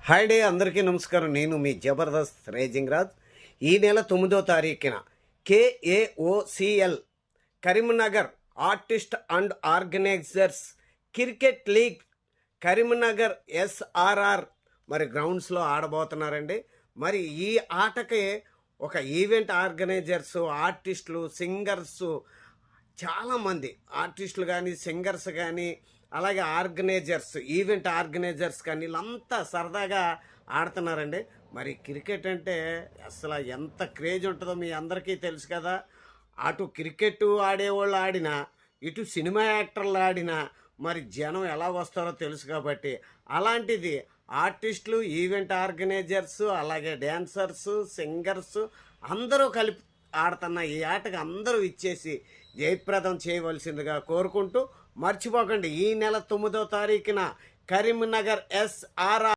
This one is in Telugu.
హాయ్ డే అందరికీ నమస్కారం. నేను మీ జబర్దస్త్ రేజింగ్ రాజ్. ఈ నెల 9వ తారీఖున KAOCL Karimnagar artist and organisers cricket league Karimnagar SRR మరి గ్రౌండ్స్లో ఆడబోతున్నారండి. మరి ఈ ఆటకి ఒక ఈవెంట్ ఆర్గనైజర్స్, ఆర్టిస్టులు, సింగర్స్, చాలామంది ఆర్టిస్టులు కానీ, సింగర్స్ కానీ, అలాగే ఆర్గనైజర్స్, ఈవెంట్ ఆర్గనైజర్స్ కానీ వీళ్ళంతా సరదాగా ఆడుతున్నారండి. మరి క్రికెట్ అంటే అసలు ఎంత క్రేజ్ ఉంటుందో మీ అందరికీ తెలుసు కదా. అటు క్రికెట్ ఆడేవాళ్ళు ఆడినా, ఇటు సినిమా యాక్టర్లు ఆడినా మరి జనం ఎలా వస్తారో తెలుసు కాబట్టి, అలాంటిది ఆర్టిస్టులు, ఈవెంట్ ఆర్గనైజర్స్, అలాగే డ్యాన్సర్స్, సింగర్స్ అందరూ కలిపి ఆడుతున్న ఈ ఆటకు అందరూ ఇచ్చేసి జయప్రదం చేయవలసిందిగా కోరుకుంటూ, మర్చిపోకండి ఈ నెల 9వ తారీఖున కరీంనగర్ SRR